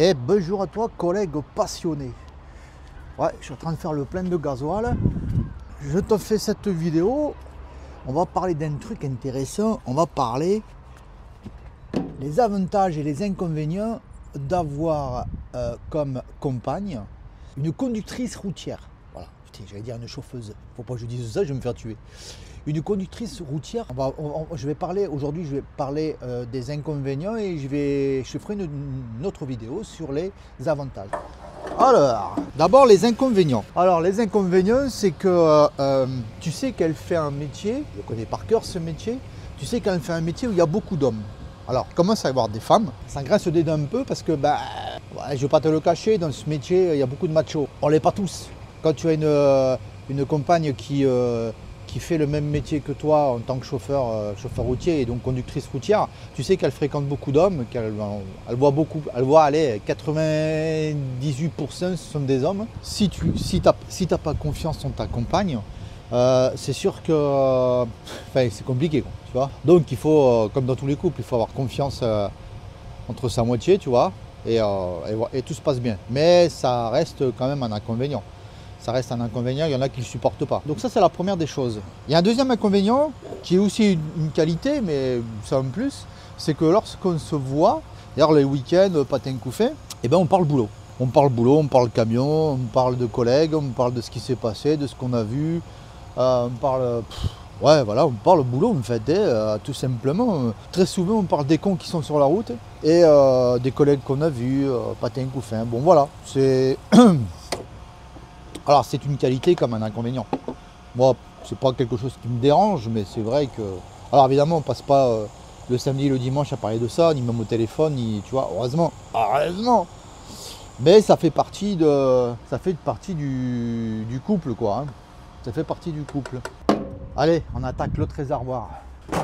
Et bonjour à toi, collègue passionné. Ouais, je suis en train de faire le plein de gasoil. Je te fais cette vidéo. On va parler d'un truc intéressant. On va parler des avantages et les inconvénients d'avoir comme compagne une conductrice routière. Voilà, putain, j'allais dire une chauffeuse. Faut pas que je dise ça, je vais me faire tuer. Une conductrice routière. Je vais parler aujourd'hui, je vais parler des inconvénients et je ferai une autre vidéo sur les avantages. Alors, d'abord les inconvénients. Alors les inconvénients, c'est que tu sais qu'elle fait un métier, je connais par cœur ce métier, tu sais qu'elle fait un métier où il y a beaucoup d'hommes. Alors, il commence à y avoir des femmes, ça graisse des dents un peu parce que, ouais, je ne vais pas te le cacher, dans ce métier, il y a beaucoup de machos. On ne l'est pas tous. Quand tu as une compagne qui fait le même métier que toi en tant que chauffeur routier et donc conductrice routière, tu sais qu'elle fréquente beaucoup d'hommes, qu'elle voit beaucoup, elle voit aller 98% ce sont des hommes. Si t'as pas confiance en ta compagne, c'est sûr que c'est compliqué, quoi, tu vois. Donc il faut, comme dans tous les couples, il faut avoir confiance entre sa moitié, tu vois, et tout se passe bien. Mais ça reste quand même un inconvénient. Ça reste un inconvénient, il y en a qui ne le supportent pas. Donc ça, c'est la première des choses. Il y a un deuxième inconvénient, qui est aussi une qualité, mais ça en plus, c'est que lorsqu'on se voit, d'ailleurs les week-ends, patin coup fait, eh ben on parle boulot. On parle boulot, on parle camion, on parle de collègues, on parle de ce qui s'est passé, de ce qu'on a vu, on parle... ouais, voilà, on parle boulot en fait, tout simplement. Très souvent, on parle des cons qui sont sur la route et des collègues qu'on a vus, patin coup fait. Bon voilà, c'est... Alors c'est une qualité comme un inconvénient. Moi, c'est pas quelque chose qui me dérange, mais c'est vrai que... Alors évidemment, on passe pas le samedi et le dimanche à parler de ça, ni même au téléphone, ni, tu vois, heureusement. Mais ça fait partie du couple, quoi. Hein. Ça fait partie du couple. Allez, on attaque l'autre réservoir.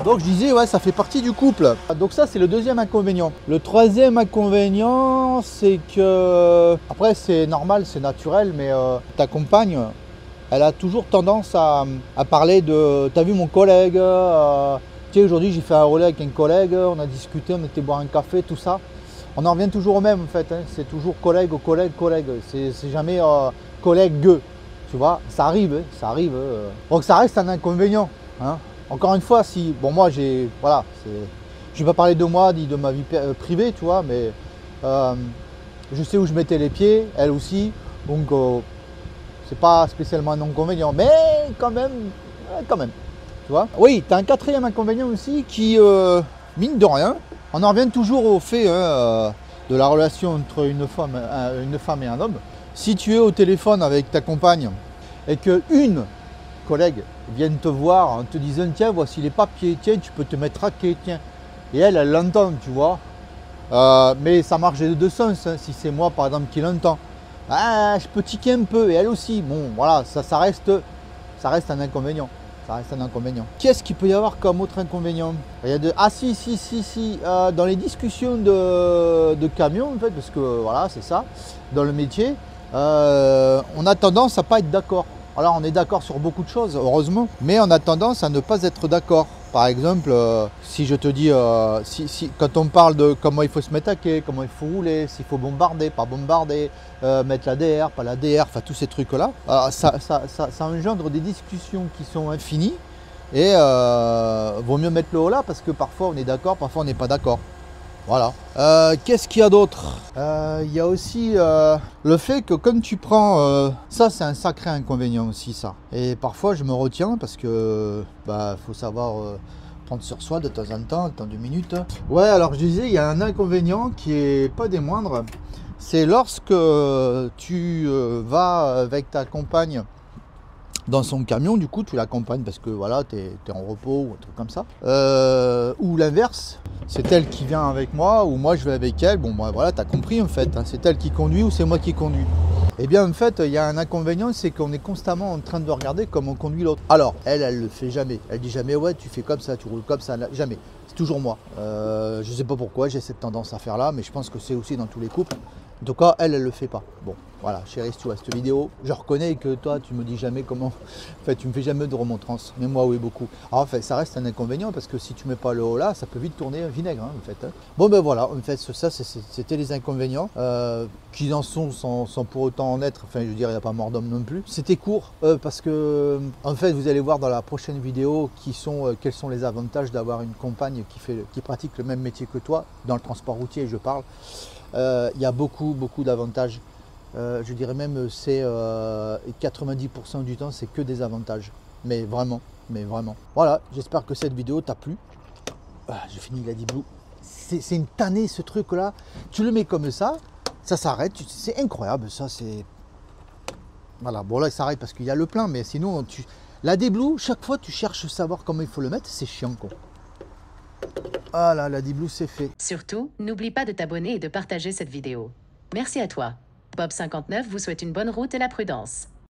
Donc je disais, ouais, ça fait partie du couple. Donc ça, c'est le deuxième inconvénient. Le troisième inconvénient, c'est que... Après, c'est normal, c'est naturel, mais ta compagne, elle a toujours tendance à parler de... T'as vu mon collègue tu sais, aujourd'hui, j'ai fait un relais avec un collègue, on a discuté, on était boire un café, tout ça. On en revient toujours au même, en fait. Hein. C'est toujours collègue. C'est jamais collègue, tu vois. Ça arrive, hein, ça arrive. Donc ça reste un inconvénient, hein. Encore une fois, si, bon moi j'ai, voilà, je ne vais pas parler de moi ni de ma vie privée, tu vois, mais je sais où je mettais les pieds, elle aussi, donc c'est pas spécialement un inconvénient, mais quand même, tu vois. Oui, tu as un quatrième inconvénient aussi qui, mine de rien, on en revient toujours au fait de la relation entre une femme et un homme. Si tu es au téléphone avec ta compagne et qu'une collègue viennent te voir en te disant tiens voici les papiers, tiens tu peux te mettre à quai, tiens, et elle l'entend, tu vois, mais ça marche de deux sens, hein. Si c'est moi par exemple qui l'entend, je peux tiquer un peu, et elle aussi, bon voilà, ça reste un inconvénient. Ça reste un inconvénient. Qu'est-ce qu'il peut y avoir comme autre inconvénient? Il y a dans les discussions de camion en fait, parce que voilà c'est ça, dans le métier, on a tendance à pas être d'accord. Alors on est d'accord sur beaucoup de choses, heureusement, mais on a tendance à ne pas être d'accord. Par exemple, si je te dis, quand on parle de comment il faut se mettre à quai, comment il faut rouler, s'il faut bombarder, pas bombarder, mettre la DR, pas la DR, enfin tous ces trucs-là, ça engendre des discussions qui sont infinies et vaut mieux mettre le haut là parce que parfois on est d'accord, parfois on n'est pas d'accord. Voilà. Qu'est-ce qu'il y a d'autre? Il y a aussi le fait que comme tu prends... ça c'est un sacré inconvénient aussi ça. Et parfois je me retiens parce que faut savoir prendre sur soi de temps en temps, 2 minutes. Ouais, alors je disais, il y a un inconvénient qui est pas des moindres. C'est lorsque tu vas avec ta compagne dans son camion, du coup tu l'accompagnes parce que voilà, tu es en repos ou un truc comme ça. Ou l'inverse, c'est elle qui vient avec moi ou moi je vais avec elle. Bon voilà, tu as compris en fait, hein, c'est elle qui conduit ou c'est moi qui conduis. Et bien en fait, il y a un inconvénient, c'est qu'on est constamment en train de regarder comment on conduit l'autre. Alors, elle le fait jamais. Elle dit jamais ouais, tu fais comme ça, tu roules comme ça, jamais. C'est toujours moi. Je sais pas pourquoi j'ai cette tendance à faire là, mais je pense que c'est aussi dans tous les couples. En tout cas, elle le fait pas. Bon, voilà, chérie, si tu vois cette vidéo, je reconnais que toi, tu me dis jamais comment. En fait, tu me fais jamais de remontrance. Mais moi, oui, beaucoup. Alors, en fait, ça reste un inconvénient parce que si tu mets pas le haut là, ça peut vite tourner vinaigre, hein, en fait. Hein. Bon, ben voilà, en fait, ça, c'était les inconvénients. Qui en sont sans pour autant en être. Enfin, je veux dire, il n'y a pas mort d'homme non plus. C'était court parce que, en fait, vous allez voir dans la prochaine vidéo quels sont les avantages d'avoir une compagne qui pratique le même métier que toi, dans le transport routier, je parle. Il y a beaucoup d'avantages. Je dirais même c'est 90% du temps c'est que des avantages. Mais vraiment. Voilà, j'espère que cette vidéo t'a plu. Ah, j'ai fini la Deep Blue. C'est une tannée ce truc là. Tu le mets comme ça s'arrête. C'est incroyable ça. C'est voilà. Bon là il s'arrête parce qu'il y a le plein, mais sinon la Deep Blue, chaque fois tu cherches à savoir comment il faut le mettre, c'est chiant quoi. Ah là, la Deep Blue c'est fait. Surtout, n'oublie pas de t'abonner et de partager cette vidéo. Merci à toi. Bob59 vous souhaite une bonne route et la prudence.